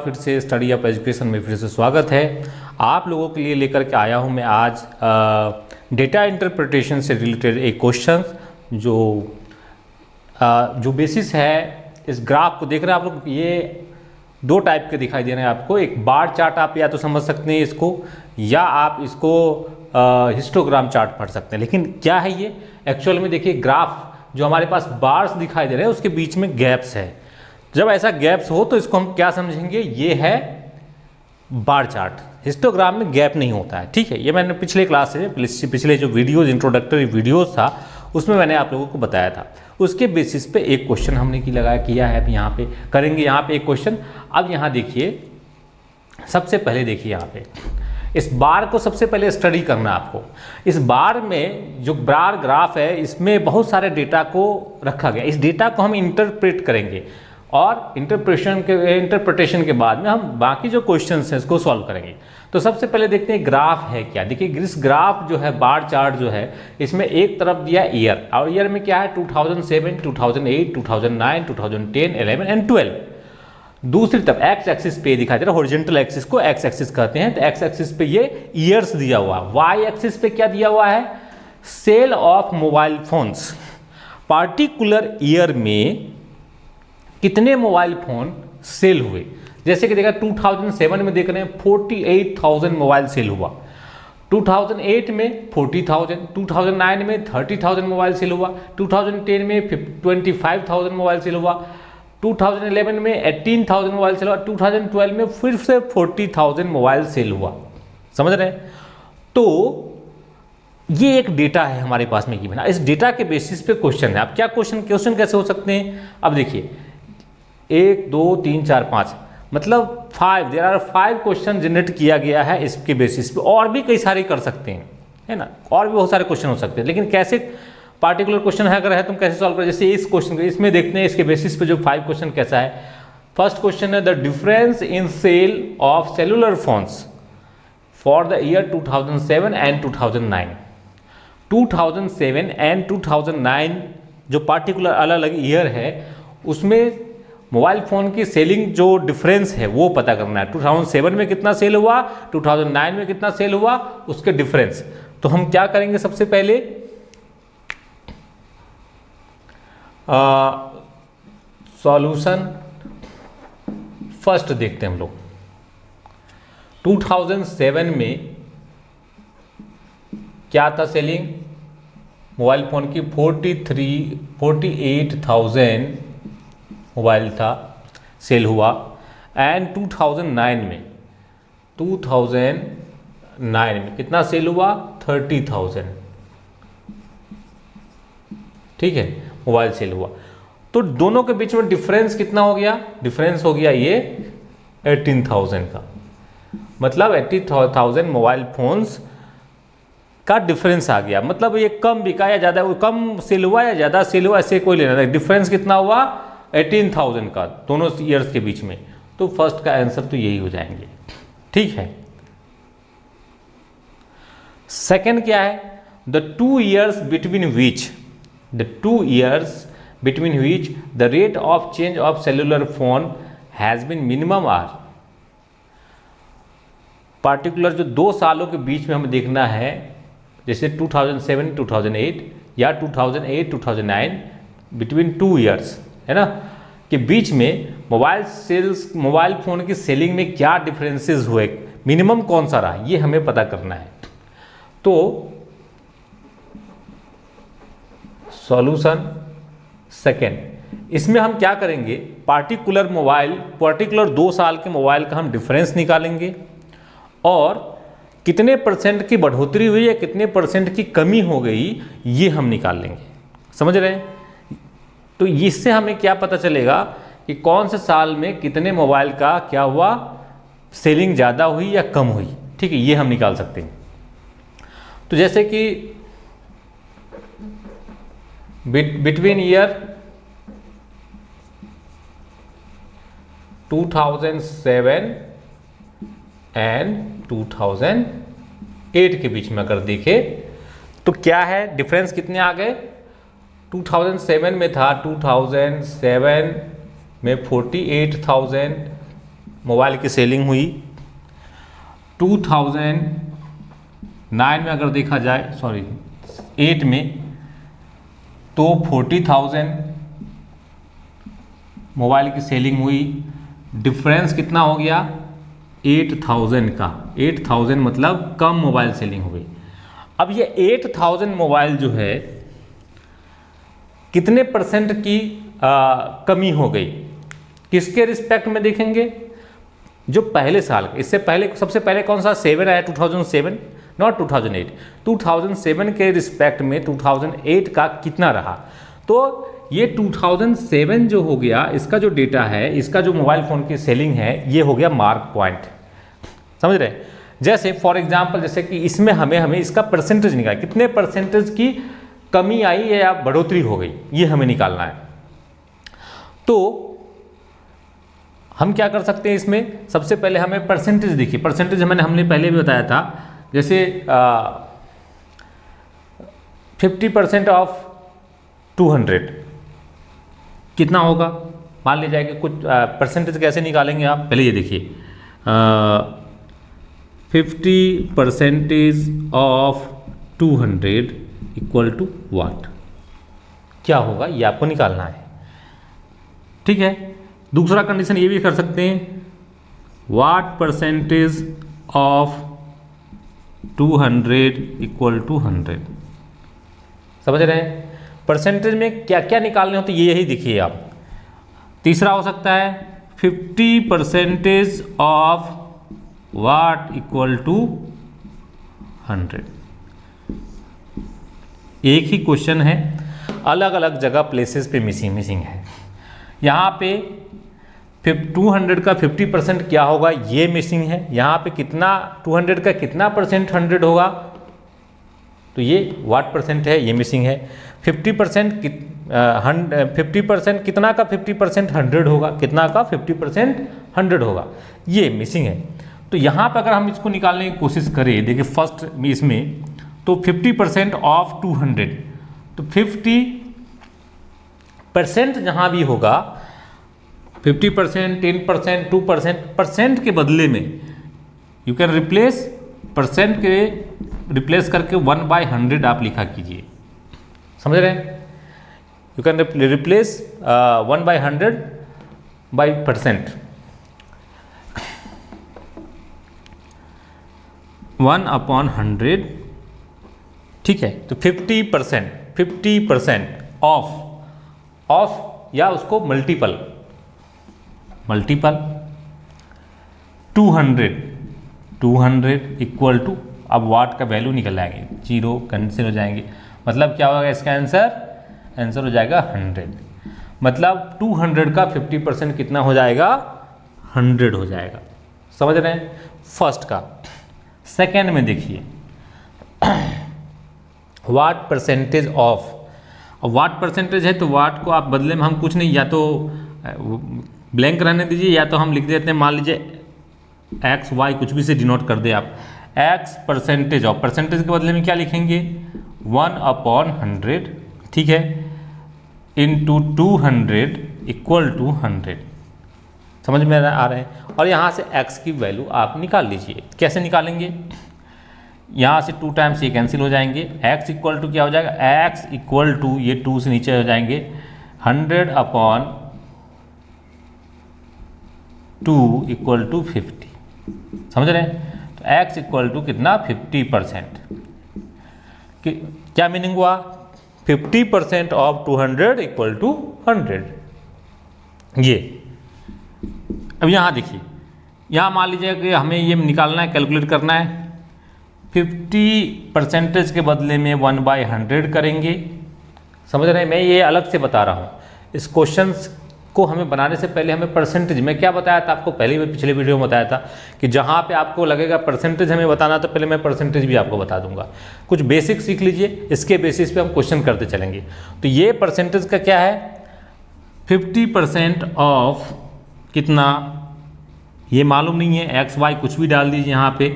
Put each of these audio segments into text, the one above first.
फिर से study of education में फिर से स्वागत है। आप लोगों के लिए लेकर के आया हूं मैं आज डेटा इंटरप्रिटेशन से रिलेटेड एक क्वेश्चन जो बेसिस है इस ग्राफ को देख रहे हैं आप लोग। ये दो टाइप के दिखाई दे रहे हैं आपको। एक बार चार्ट आप या तो समझ सकते हैं इसको, या आप इसको हिस्टोग्राम चार्ट पढ़ सकते हैं। लेकिन क्या है ये एक्चुअल में? देखिए ग्राफ जो हमारे पास बार्स दिखाई दे रहे हैं उसके बीच में गैप्स है। जब ऐसा गैप्स हो तो इसको हम क्या समझेंगे? ये है बार चार्ट। हिस्टोग्राम में गैप नहीं होता है, ठीक है। ये मैंने पिछले क्लास से पिछले जो वीडियोज इंट्रोडक्टरी वीडियोज था उसमें मैंने आप लोगों को बताया था। उसके बेसिस पे एक क्वेश्चन हमने किया है। अब यहाँ पे करेंगे यहाँ पे एक क्वेश्चन। अब यहाँ देखिए, सबसे पहले देखिए यहाँ पे इस बार को सबसे पहले स्टडी करना आपको। इस बार में जो बार ग्राफ है इसमें बहुत सारे डेटा को रखा गया। इस डेटा को हम इंटरप्रेट करेंगे और इंटरप्रिटेशन के बाद में हम बाकी जो क्वेश्चंस हैं इसको सॉल्व करेंगे। तो सबसे पहले देखते हैं ग्राफ है क्या। देखिए इस ग्राफ जो है बार चार्ट जो है इसमें एक तरफ दिया ईयर, और ईयर में क्या है 2007, 2008, 2009, 2010, 11 एंड 12। दूसरी तरफ एक्स एक्सिस पे दिखाई दे रहा है, हॉरिजॉन्टल एक्सिस को एक्स एक्सिस कहते हैं। तो एक्स एक्सिस पे ये ईयर्स दिया हुआ है। वाई एक्सिस पे क्या दिया हुआ है? Sale of mobile phones. Particular year में कितने मोबाइल फोन सेल हुए। जैसे कि देखा 2007 में देख रहे हैं 48,000 मोबाइल सेल हुआ, 2008 में 40,000, 2009 में 30,000 मोबाइल सेल हुआ, 2010 में 25,000 मोबाइल सेल हुआ, 2011 में 18,000 मोबाइल सेल हुआ, 2012 में फिर से 40,000 मोबाइल सेल हुआ। समझ रहे हैं? तो ये एक डेटा है हमारे पास में गिवन। इस डेटा के बेसिस पे क्वेश्चन है। अब क्या क्वेश्चन कैसे हो सकते हैं? अब देखिए 1 2 3 4 5 मतलब 5, देयर आर 5 क्वेश्चन जनरेट किया गया है इसके बेसिस पे। और भी कई सारे कर सकते हैं, है ना, और भी बहुत सारे क्वेश्चन हो सकते हैं। लेकिन कैसे पार्टिकुलर क्वेश्चन है अगर है तुम कैसे सॉल्व करें? जैसे इस क्वेश्चन को इसमें देखते हैं इसके बेसिस पे जो 5 क्वेश्चन कैसा है। फर्स्ट क्वेश्चन है the difference in sale of cellular phones for the year 2007 and 2009। 2007 and 2009 जो पार्टिकुलर अलग अलग ईयर है उसमें मोबाइल फ़ोन की सेलिंग जो डिफरेंस है वो पता करना है। 2007 में कितना सेल हुआ, 2009 में कितना सेल हुआ, उसके डिफरेंस। तो हम क्या करेंगे? सबसे पहले सॉल्यूशन फर्स्ट देखते हैं हम लोग। 2007 में क्या था सेलिंग मोबाइल फ़ोन की? 48,000 मोबाइल था सेल हुआ। एंड 2009 में कितना सेल हुआ? 30,000, ठीक है, मोबाइल सेल हुआ। तो दोनों के बीच में डिफरेंस कितना हो गया? डिफरेंस हो गया ये 18,000 का। मतलब 80,000 मोबाइल फोन्स का डिफरेंस आ गया। मतलब ये कम बिका या ज़्यादा, कम सेल हुआ या ज़्यादा सेल हुआ, ऐसे कोई लेना नहीं। डिफरेंस कितना हुआ? 18,000 का दोनों ईयर्स के बीच में। तो फर्स्ट का आंसर तो यही हो जाएंगे, ठीक है। सेकंड क्या है? The 2 years between which the rate of change of cellular phone has been minimum are। Particular जो 2 सालों के बीच में हमें देखना है, जैसे 2007 2008 या 2008 2009, बिटवीन 2 years है ना, कि बीच में मोबाइल फ़ोन की सेलिंग में क्या डिफरेंसेस हुए, मिनिमम कौन सा रहा, ये हमें पता करना है। तो सॉल्यूशन सेकेंड, इसमें हम क्या करेंगे? पार्टिकुलर 2 साल के मोबाइल का हम डिफरेंस निकालेंगे और कितने % की बढ़ोतरी हुई या कितने % की कमी हो गई ये हम निकाल लेंगे। समझ रहे हैं? तो इससे हमें क्या पता चलेगा कि कौन से साल में कितने मोबाइल का क्या हुआ, सेलिंग ज़्यादा हुई या कम हुई, ठीक है, ये हम निकाल सकते हैं। तो जैसे कि बिटवीन ईयर 2007 एंड 2008 के बीच में अगर देखें तो क्या है, डिफरेंस कितने आ गए? 2007 में था 2007 में 48,000 मोबाइल की सेलिंग हुई 2009 में, अगर देखा जाए 8 में, तो 40,000 मोबाइल की सेलिंग हुई। डिफरेंस कितना हो गया 8,000 का। 8,000 मतलब कम मोबाइल सेलिंग हो गई। अब ये 8,000 मोबाइल जो है कितने परसेंट की कमी हो गई, किसके रिस्पेक्ट में देखेंगे, जो पहले साल, इससे पहले सबसे पहले कौन सा 7 आया 2007, नॉट 2008, 2007 के रिस्पेक्ट में 2008 का कितना रहा। तो ये 2007 जो हो गया, इसका जो डेटा है, इसका जो मोबाइल फ़ोन की सेलिंग है, ये हो गया मार्क पॉइंट। समझ रहे हैं? जैसे फॉर एग्जांपल, जैसे कि इसमें हमें इसका परसेंटेज निकालना, कितने परसेंटेज की कमी आई है या बढ़ोतरी हो गई, ये हमें निकालना है। तो हम क्या कर सकते हैं इसमें, सबसे पहले हमें परसेंटेज देखिए। परसेंटेज हमने पहले भी बताया था, जैसे 50% ऑफ 200 कितना होगा, मान लीजिए कि कुछ परसेंटेज कैसे निकालेंगे आप, पहले ये देखिए 50% ऑफ 200 इक्वल टू वाट, क्या होगा ये आपको निकालना है। ठीक है, दूसरा कंडीशन ये भी कर सकते हैं, वाट परसेंटेज ऑफ 200 इक्वल टू 100। समझ रहे हैं? परसेंटेज में क्या क्या निकालने होते ये यही देखिए आप। तीसरा हो सकता है 50% ऑफ वाट इक्वल टू 100। एक ही क्वेश्चन है, अलग अलग जगह प्लेसेस पे मिसिंग है। यहाँ पे 200 का 50% क्या होगा, ये मिसिंग है। यहाँ पे कितना 200 का कितना परसेंट 100 होगा, तो ये वाट परसेंट है, ये मिसिंग है। 50% कितना का 50% 100 होगा, कितना का 50% 100 होगा, ये मिसिंग है। तो यहाँ पर अगर हम इसको निकालने की कोशिश करें, देखिए फर्स्ट इसमें तो 50% ऑफ 200, तो 50% जहाँ भी होगा 50%, 10%, 2%, परसेंट के बदले में यू कैन रिप्लेस, परसेंट के रिप्लेस करके 1/100 आप लिखा कीजिए। समझ रहे हैं? You can replace 1/100 by percent, 1/100। ठीक है, तो 50% ऑफ या उसको मल्टीपल 200 इक्वल टू, अब वाट का वैल्यू निकल आएंगे, 0 कैंसिल हो जाएंगे, मतलब क्या होगा इसका आंसर हो जाएगा 100। मतलब 200 का 50% कितना हो जाएगा, 100 हो जाएगा। समझ रहे हैं? फर्स्ट का। सेकेंड में देखिए वाट परसेंटेज ऑफ, अब वाट परसेंटेज है तो वाट को आप बदले में हम कुछ नहीं, या तो ब्लैंक रहने दीजिए या तो हम लिख देते हैं, मान लीजिए एक्स वाई कुछ भी से डिनोट कर दे आप, एक्स परसेंटेज ऑफ, परसेंटेज के बदले में क्या लिखेंगे 1/100, ठीक है, इंटू 200 इक्वल टू 100। समझ में आ रहे हैं? और यहाँ से x की वैल्यू आप निकाल लीजिए। कैसे निकालेंगे, यहाँ से 2 टाइम्स ये कैंसिल हो जाएंगे, x इक्वल टू क्या हो जाएगा, x इक्वल टू ये 2 से नीचे हो जाएंगे 100/2 इक्वल टू 50। समझ रहे हैं? तो x इक्वल टू कितना 50%। क्या मीनिंग हुआ, 50% ऑफ 200 इक्वल टू 100। ये अब यहाँ देखिए, यहाँ मान लीजिए कि हमें ये निकालना है, कैलकुलेट करना है, 50% के बदले में 1/100 करेंगे। समझ रहे हैं? मैं ये अलग से बता रहा हूँ। इस क्वेश्चन को हमें बनाने से पहले हमें परसेंटेज, मैं क्या बताया था आपको पहले भी, पिछले वीडियो में बताया था कि जहाँ पे आपको लगेगा परसेंटेज हमें बताना, तो पहले मैं परसेंटेज भी आपको बता दूंगा। कुछ बेसिक सीख लीजिए, इसके बेसिस पे हम क्वेश्चन करते चलेंगे। तो ये परसेंटेज का क्या है, 50% ऑफ कितना, ये मालूम नहीं है, एक्स वाई कुछ भी डाल दीजिए यहाँ पे,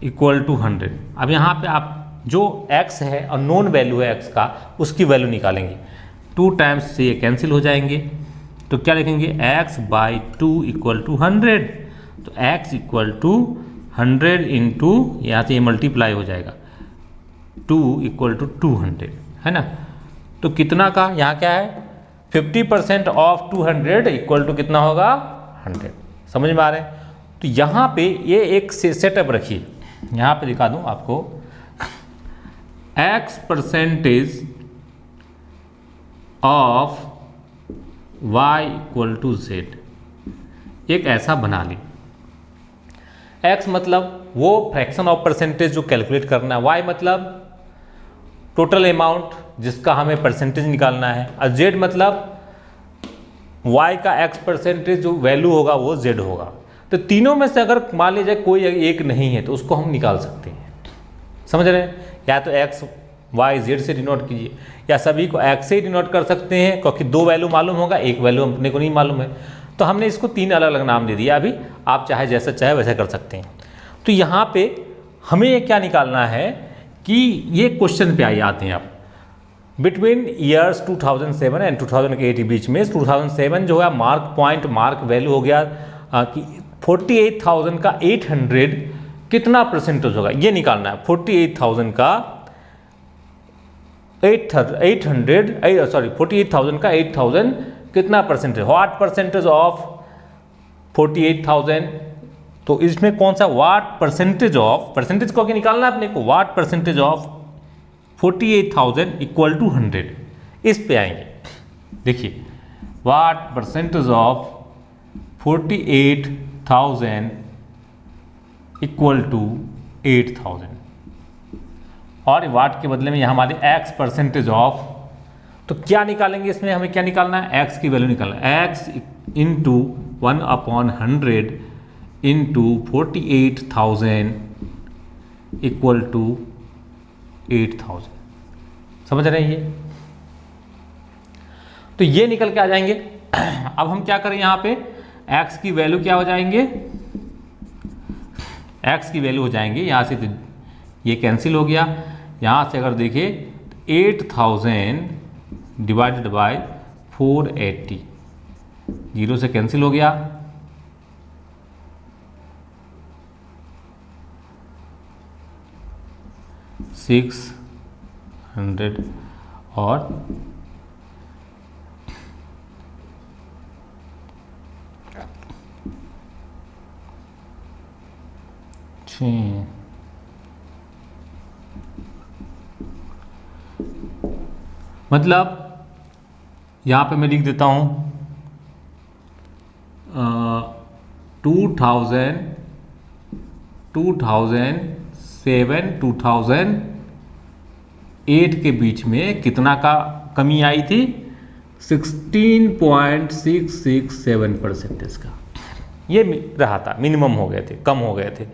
इक्वल टू 100। अब यहाँ पे आप जो x है और नोन वैल्यू है x का, उसकी वैल्यू निकालेंगे। 2 टाइम्स से ये कैंसिल हो जाएंगे, तो तो क्या लिखेंगे x बाई 2 इक्वल टू 100। तो x इक्वल टू 100 इंटू यहाँ से ये मल्टीप्लाई हो जाएगा 2 इक्वल टू 200, है ना। तो कितना का यहाँ क्या है 50% ऑफ 200 इक्वल टू कितना होगा 100। समझ में आ रहे हैं। तो यहाँ पे ये एक सेटअप रखिए, यहाँ पे दिखा दूँ आपको x% of y equal to z, एक ऐसा बना ली। x मतलब वो फ्रैक्शन ऑफ परसेंटेज जो कैलकुलेट करना है, y मतलब टोटल अमाउंट जिसका हमें परसेंटेज निकालना है, और z मतलब y का x% जो वैल्यू होगा वो z होगा। तो तीनों में से अगर मान लीजिए कोई एक नहीं है तो उसको हम निकाल सकते हैं। समझ रहे हैं। या तो x y z से डिनोट कीजिए, या सभी को x से ही डिनोट कर सकते हैं, क्योंकि दो वैल्यू मालूम होगा, एक वैल्यू अपने को नहीं मालूम है। तो हमने इसको तीन अलग अलग नाम दे दिया। अभी आप चाहे जैसा चाहे वैसा कर सकते हैं। तो यहाँ पे हमें ये क्या निकालना है कि ये क्वेश्चन पे आते हैं आप, बिटवीन ईयर्स 2007 एंड 2008 के बीच में 2007 जो है मार्क वैल्यू हो गया कि 48,000 का 800 कितना परसेंटेज होगा, ये निकालना है। 48,000 का 48,000 का 8,000 कितना परसेंटेज, व्हाट परसेंटेज ऑफ 48,000। तो इसमें कौन सा व्हाट परसेंटेज ऑफ, परसेंटेज को आगे निकालना है अपने को, what percentage of 48,000 equal to 100, इस पे आएंगे। देखिए what percentage of 48,000 equal to 8,000, और वाट के बदले में यहाँ हमारे x% ऑफ, तो क्या निकालेंगे इसमें, हमें क्या निकालना है, x की वैल्यू निकालना है। x into 1/100 into 48,000 equal to 8,000। समझ रहे हैं ये। तो ये निकल के आ जाएंगे। अब हम क्या करें, यहाँ पे x की वैल्यू क्या हो जाएंगे, x की वैल्यू हो जाएंगे यहाँ से, तो ये कैंसिल हो गया। यहाँ से अगर देखिए 8,000 डिवाइडेड बाय 480, जीरो से कैंसिल हो गया। $600 और मतलब यहाँ पे मैं लिख देता हूँ 2007 2008 के बीच में कितना का कमी आई थी, 16.667% का ये रहा था, मिनिमम हो गए थे, कम हो गए थे।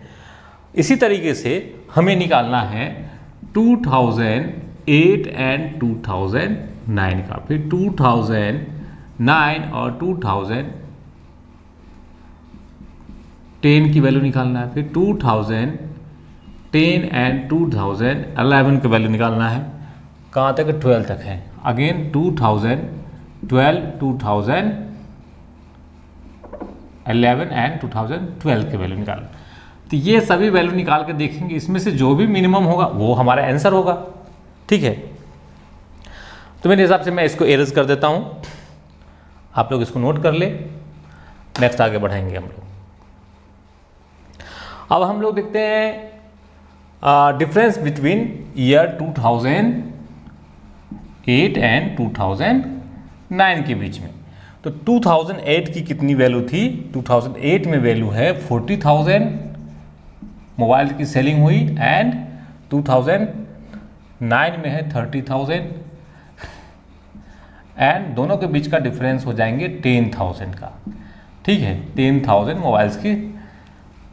इसी तरीके से हमें निकालना है 2008 एंड 2009 का, फिर 2009 और 2010 की वैल्यू निकालना है, फिर 2010 एंड 2011 की वैल्यू निकालना है। कहाँ तक, 12 तक है। अगेन 2012, 2011 एंड 2012 की वैल्यू निकालना। तो ये सभी वैल्यू निकाल के देखेंगे, इसमें से जो भी मिनिमम होगा वो हमारा आंसर होगा। ठीक है। तो मेरे हिसाब से मैं इसको एरेज कर देता हूँ, आप लोग इसको नोट कर ले, नेक्स्ट आगे बढ़ाएंगे हम लोग। अब हम लोग देखते हैं डिफरेंस बिटवीन ईयर 2008 एंड 2009 के बीच में। तो 2008 की कितनी वैल्यू थी, 2008 में वैल्यू है 40,000, मोबाइल की सेलिंग हुई, एंड 2009 में है 30,000, एंड दोनों के बीच का डिफरेंस हो जाएंगे 10,000 का। ठीक है, 10,000 मोबाइल्स की।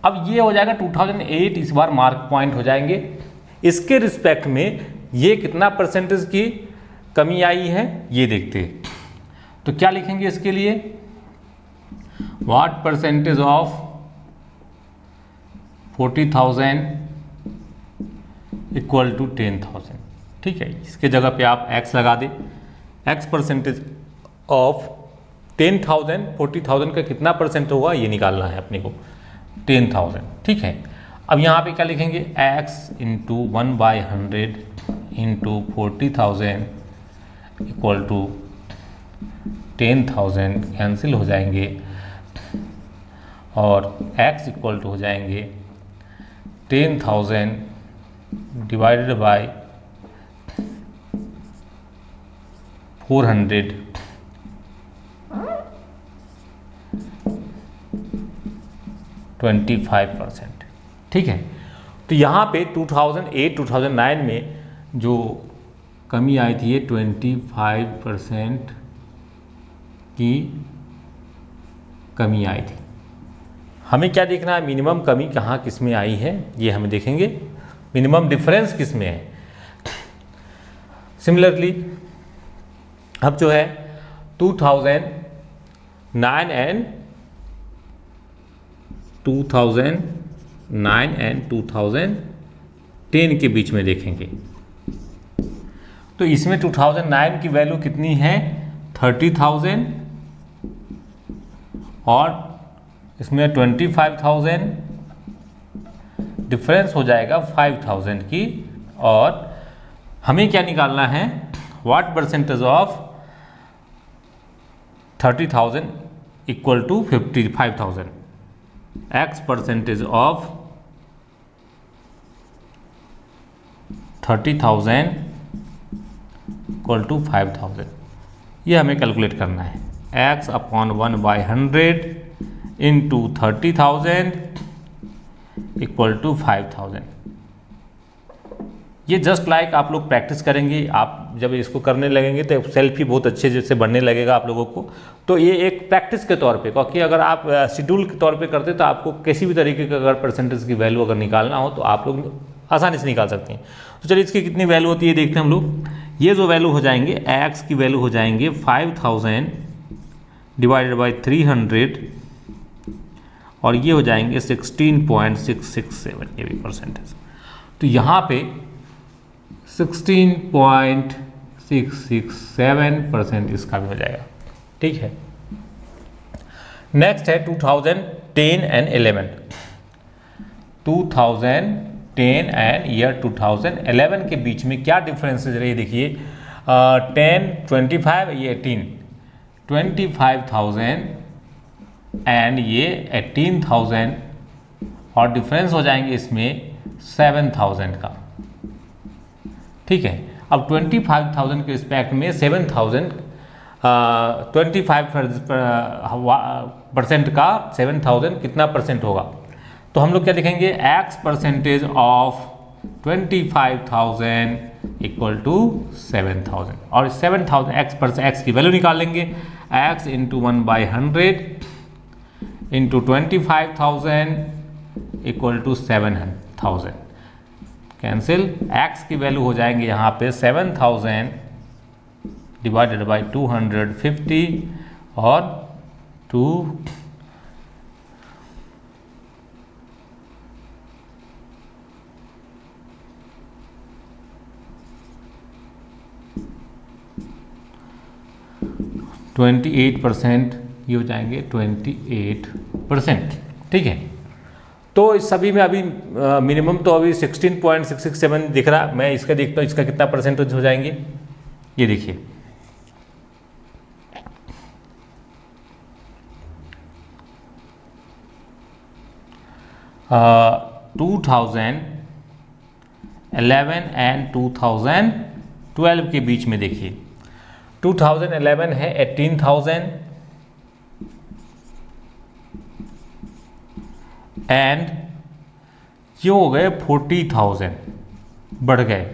अब ये हो जाएगा 2008, इस बार मार्क पॉइंट हो जाएंगे। इसके रिस्पेक्ट में ये कितना परसेंटेज की कमी आई है ये देखते हैं। तो क्या लिखेंगे इसके लिए, what percentage of 40,000 equal to 10,000। ठीक है, इसके जगह पे आप x लगा दे, x परसेंटेज ऑफ 10,000 40,000 का कितना परसेंट होगा ये निकालना है अपने को, 10,000। ठीक है, अब यहाँ पे क्या लिखेंगे, x into 1/100 into 40,000 equal to 10,000 cancel हो जाएंगे और x इक्वल टू हो जाएंगे 10,000 डिवाइडेड बाय 400 25%। ठीक है, तो यहाँ पे 2008-2009 में जो कमी आई थी ये 25% की कमी आई थी। हमें क्या देखना है, मिनिमम कमी कहाँ किस में आई है ये हमें देखेंगे, मिनिमम डिफरेंस किस में है। सिमिलरली अब जो है 2009 एंड 2010 के बीच में देखेंगे, तो इसमें 2009 की वैल्यू कितनी है 30,000 और इसमें 25,000, डिफरेंस हो जाएगा 5,000 की। और हमें क्या निकालना है, what percentage of 30,000 equal to 55,000, x percentage of 30,000 equal to 5,000, ये हमें कैलकुलेट करना है। x upon 1/100 into 30,000 equal to 5,000। ये जस्ट लाइक आप लोग प्रैक्टिस करेंगे, आप जब इसको करने लगेंगे तो सेल्फ ही बहुत अच्छे से बनने लगेगा आप लोगों को। तो ये एक प्रैक्टिस के तौर पे, क्योंकि अगर आप शेड्यूल के तौर पे करते तो आपको किसी भी तरीके का अगर परसेंटेज की वैल्यू अगर निकालना हो तो आप लोग आसानी से निकाल सकते हैं। तो चलिए इसकी कितनी वैल्यू होती है देखते हैं हम लोग। ये जो वैल्यू हो जाएंगे, x की वैल्यू हो जाएंगे 5,000 डिवाइडेड बाई 300 और ये हो जाएंगे 16.667, ये भी परसेंटेज। तो यहाँ पे 16.667% इसका भी हो जाएगा। ठीक है, नेक्स्ट है 2010 एंड 11। 2010 एंड ईयर 2011 के बीच में क्या डिफरेंसेज रही, देखिए 10, 25, ये 18, 25,000 एंड ये 18,000 और डिफरेंस हो जाएंगे इसमें 7,000 का। ठीक है, अब 25,000 के रिस्पेक्ट में 7,000 25% का 7,000 कितना परसेंट होगा, तो हम लोग क्या लिखेंगे, x percentage of 25,000 equal to 7,000 और 7,000 x की वैल्यू निकाल लेंगे, x into 1/100 into 25,000 equal to 7,000 cancel. x की वैल्यू हो जाएंगे यहाँ पे 7,000 डिवाइडेड बाई 250 और 28%, ये हो जाएंगे 28%। ठीक है, तो इस सभी में अभी मिनिमम तो अभी 16.667 दिख रहा, मैं इसका देखता हूँ इसका कितना परसेंटेज हो जाएंगे। ये देखिए 2011 एंड 2012 के बीच में देखिए 2011 है 18,000 एंड ये हो गए 40,000, बढ़ गए।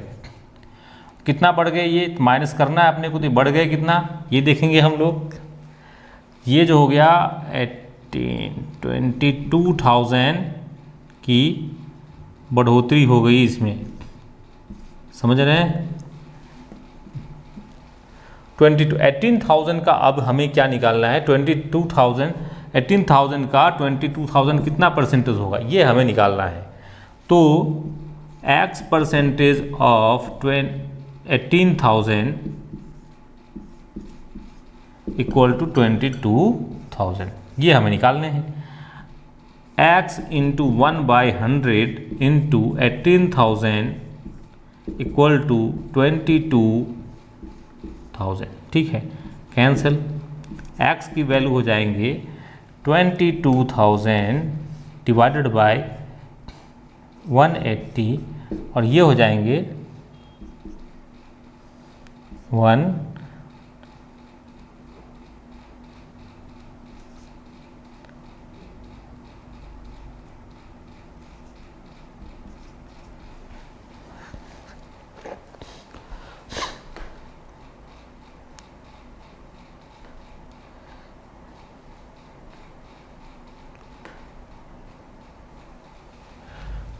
कितना बढ़ गए, ये माइनस करना है अपने को, तो बढ़ गए कितना ये देखेंगे हम लोग। ये जो हो गया 22,000 की बढ़ोतरी हो गई इसमें, समझ रहे हैं। 18,000 का अब हमें क्या निकालना है, 18,000 का 22,000 कितना परसेंटेज होगा ये हमें निकालना है। तो x percentage of 18,000 equal to 22,000, ये हमें निकालने हैं। x into 1/100 into 18,000 equal to 22,000, ठीक है। कैंसिल, x की वैल्यू हो जाएंगे 22,000 डिवाइडेड बाय 180 और ये हो जाएंगे 1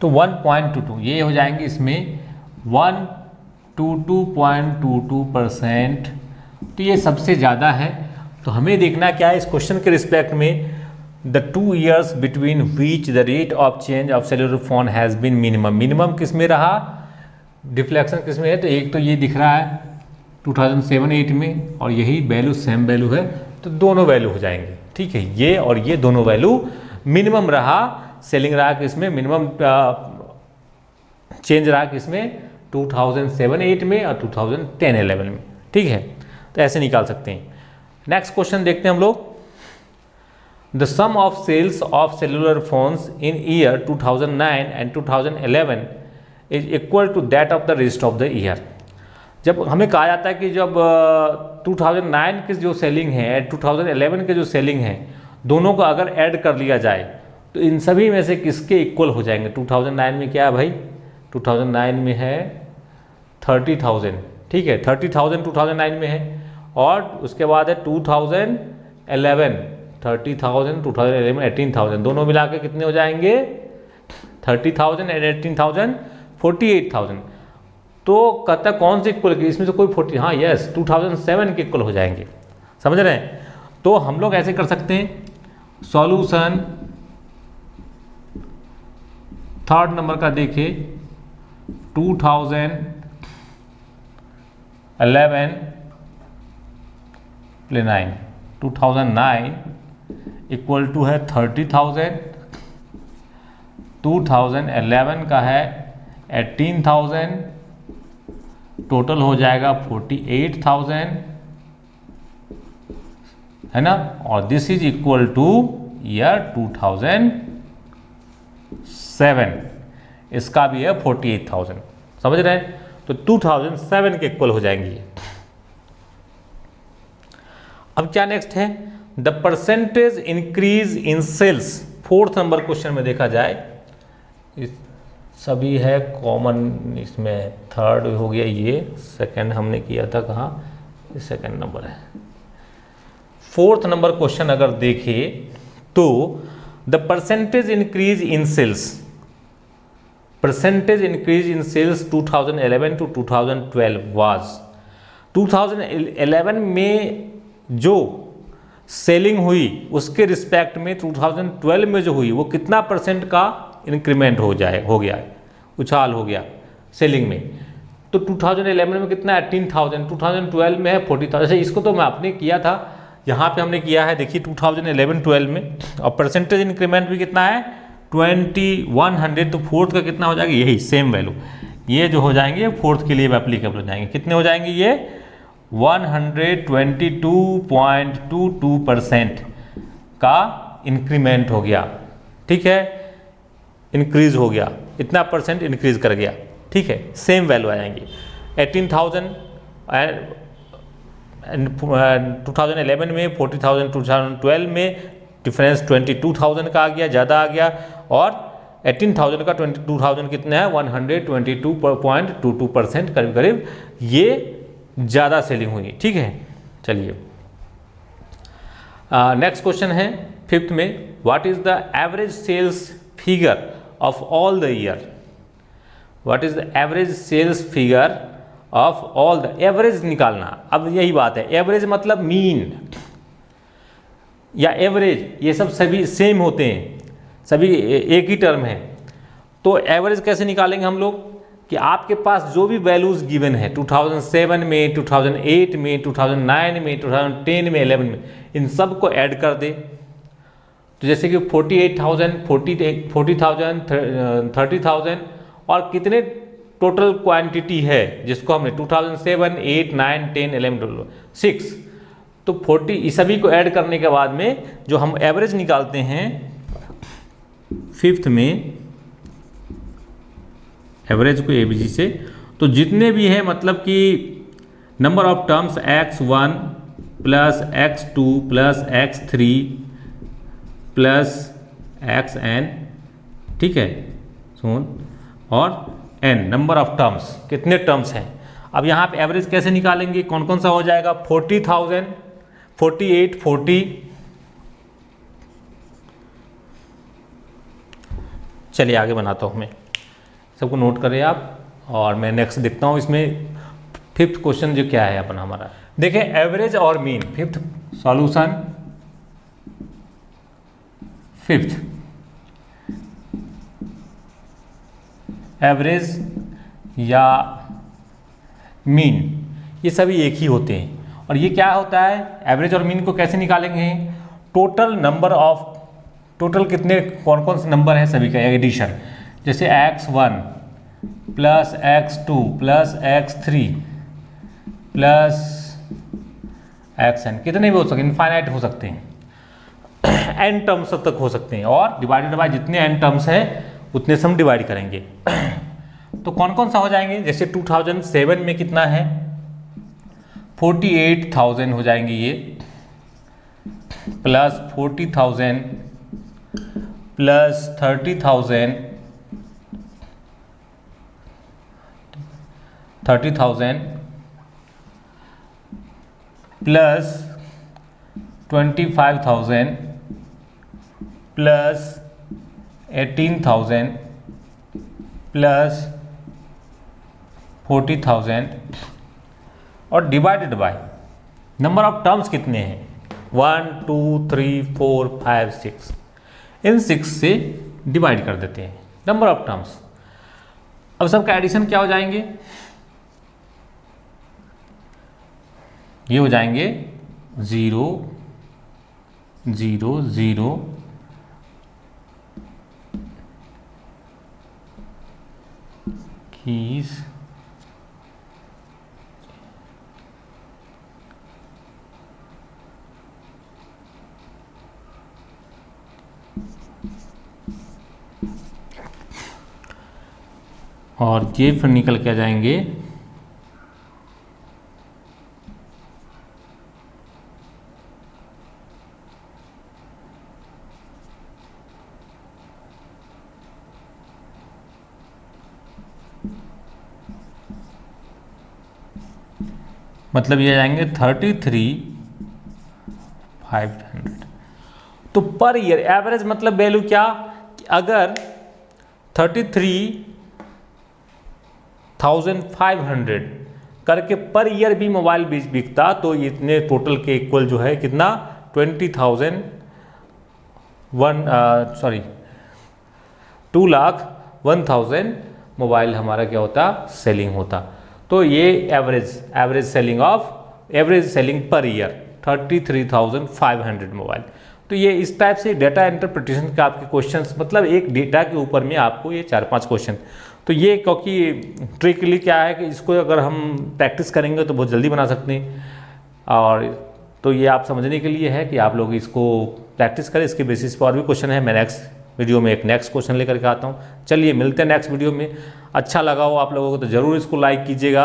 तो 1.22 ये हो जाएंगे इसमें 122.22%। तो ये सबसे ज़्यादा है। तो हमें देखना क्या है इस क्वेश्चन के रिस्पेक्ट में, the 2 years between which the rate of change of cellular phone has been minimum. Minimum किस में रहा, डिफ्लेक्शन किस में है, तो एक तो ये दिख रहा है 2007-8 में और यही वैल्यू सेम वैल्यू है, तो दोनों वैल्यू हो जाएंगे, ठीक है। ये और ये दोनों वैल्यू मिनिमम रहा, सेलिंग रहा किसमें, मिनिमम चेंज रहा किसमें 2007-8 में और 2010-11 में, ठीक है। तो ऐसे निकाल सकते हैं। नेक्स्ट क्वेश्चन देखते हैं हम लोग। The sum of sales of cellular phones in year 2009 and 2011 is equal to that of the rest of the year. जब हमें कहा जाता है कि जब 2009 की जो सेलिंग है 2011 के जो सेलिंग है, दोनों को अगर ऐड कर लिया जाए तो इन सभी में से किसके इक्वल हो जाएंगे। 2009 में क्या है भाई, 2009 में है 30,000, ठीक है, 30,000 2009 में है। और उसके बाद है 2011 30,000, 2011 18,000, दोनों मिला के कितने हो जाएंगे 30,000 एंड 18,000 48,000। तो कहता कौन से इक्वल की, इसमें से कोई 40, हाँ यस 2007 के इक्वल हो जाएंगे, समझ रहे हैं। तो हम लोग ऐसे कर सकते हैं, सॉल्यूशन थर्ड नंबर का देखिए 2011 + 9, 2009 इक्वल टू है 30,000, 2011 का है 18,000, टोटल हो जाएगा 48,000, है ना। और this is equal two year 2007, इसका भी है 48,000, समझ रहे हैं। तो 2007 के इक्वल हो जाएंगी। अब क्या नेक्स्ट है, the percentage increase in sales. Fourth number question में देखा जाए, इस सभी है कॉमन, इसमें थर्ड हो गया, ये सेकंड हमने किया था कहाँ, ये सेकंड नंबर है। फोर्थ नंबर क्वेश्चन अगर देखें तो the percentage increase in sales, percentage increase in sales 2011 to 2012 was, 2011 में जो सेलिंग हुई उसके रिस्पेक्ट में 2012 में जो हुई वो कितना परसेंट का इंक्रीमेंट हो गया, उछाल हो गया सेलिंग में। तो 2011 में कितना 18,000, 2012 में है 40,000। इसको तो मैं आपने किया था, यहाँ पे हमने किया है देखिए 2011-12 में, और परसेंटेज इंक्रीमेंट भी कितना है 2100। तो फोर्थ का कितना हो जाएगा, यही सेम वैल्यू, ये जो हो जाएंगे फोर्थ के लिए एप्लीकेबल हो जाएंगे। कितने हो जाएंगे ये 122.22% का इंक्रीमेंट हो गया, ठीक है, इंक्रीज हो गया, इतना परसेंट इंक्रीज कर गया, ठीक है, सेम वैल्यू आ जाएंगे। 18,000 2011 में, 40,000 2012 में, डिफरेंस 22,000 का आ गया, ज़्यादा आ गया। और 18,000 का 22,000 कितना है 122.22% करीब करीब ये ज़्यादा सेलिंग हुई, ठीक है। चलिए नेक्स्ट क्वेश्चन है फिफ्थ में, what is the average sales figure of all the year. What is the average sales figure of all the, average निकालना। अब यही बात है, एवरेज मतलब मीन या एवरेज, ये सब सभी सेम होते हैं, सभी एक ही टर्म है। तो एवरेज कैसे निकालेंगे हम लोग, कि आपके पास जो भी वैल्यूज़ गिवन है 2007 में, 2008 में, 2009 में, 2010 में, 11 में, इन सब को ऐड कर दे। तो जैसे कि 48,000, 40,000, 30,000 और कितने टोटल क्वांटिटी है जिसको हमने 2007, 8, 9, 10, 11, 6, तो 40 इस सभी को ऐड करने के बाद में जो हम एवरेज निकालते हैं 5th में, एवरेज को एबीजी से, तो जितने भी है मतलब कि number of terms x1 plus x2 plus x3 plus xn, ठीक है सुन, और n नंबर ऑफ टर्म्स, कितने टर्म्स हैं। अब यहाँ पे एवरेज कैसे निकालेंगे, कौन कौन सा हो जाएगा, 40,000, 48, 40, चलिए आगे बनाता हूँ मैं, सबको नोट करें आप, और मैं नेक्स्ट देखता हूँ इसमें 5th क्वेश्चन जो क्या है अपना हमारा। देखें एवरेज और mean, 5th solution, 5th average या मीन, ये सभी एक ही होते हैं। और ये क्या होता है, एवरेज और मीन को कैसे निकालेंगे, टोटल नंबर ऑफ, टोटल कितने कौन कौन से नंबर है सभी का एडिशन, जैसे x1 plus x2 plus x3 plus xn, कितने भी हो सकते हैं, इनफाइनाइट हो सकते हैं, n टर्म्स तक हो सकते हैं, और डिवाइडेड बाय जितने n टर्म्स है उतने से हम डिवाइड करेंगे। तो कौन कौन सा हो जाएंगे, जैसे 2007 में कितना है, 48,000 हो जाएंगे ये, plus 40,000 plus 30,000 plus 25,000 plus 18,000 plus 40,000 और divided by number of terms कितने हैं, 1, 2, 3, 4, 5, 6, इन 6 से डिवाइड कर देते हैं नंबर ऑफ टर्म्स। अब सबका एडिशन क्या हो जाएंगे, ये हो जाएंगे 0, 0, 0, कीज, और ये फिर निकल के आ जाएंगे मतलब ये जाएंगे 33,500। तो पर ईयर एवरेज मतलब वैल्यू क्या, कि अगर 33,500 करके पर ईयर भी मोबाइल बिकता तो इतने टोटल के इक्वल जो है कितना, 2,01,000 मोबाइल हमारा क्या होता, सेलिंग होता। तो ये average selling per year 33,500 mobile. तो ये इस टाइप से डेटा इंटरप्रिटेशन के आपके क्वेश्चंस, मतलब एक डेटा के ऊपर में आपको ये 4-5 क्वेश्चन, तो ये क्योंकि ट्रिकली क्या है कि इसको अगर हम प्रैक्टिस करेंगे तो बहुत जल्दी बना सकते हैं, और तो ये आप समझने के लिए है कि आप लोग इसको प्रैक्टिस करें। इसके बेसिस पर और भी क्वेश्चन है, मैं नेक्स्ट वीडियो में एक नेक्स्ट क्वेश्चन लेकर के आता हूँ। चलिए मिलते हैं नेक्स्ट वीडियो में। अच्छा लगा हो आप लोगों को तो ज़रूर इसको लाइक कीजिएगा,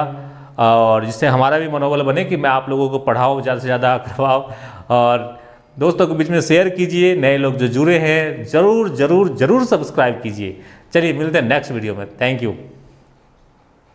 और जिससे हमारा भी मनोबल बने कि मैं आप लोगों को पढ़ाऊँ, ज़्यादा से ज़्यादा करवाऊँ, और दोस्तों के बीच में शेयर कीजिए। नए लोग जो जुड़े हैं ज़रूर ज़रूर ज़रूर सब्सक्राइब कीजिए। चलिए मिलते हैं नेक्स्ट वीडियो में। Thank you.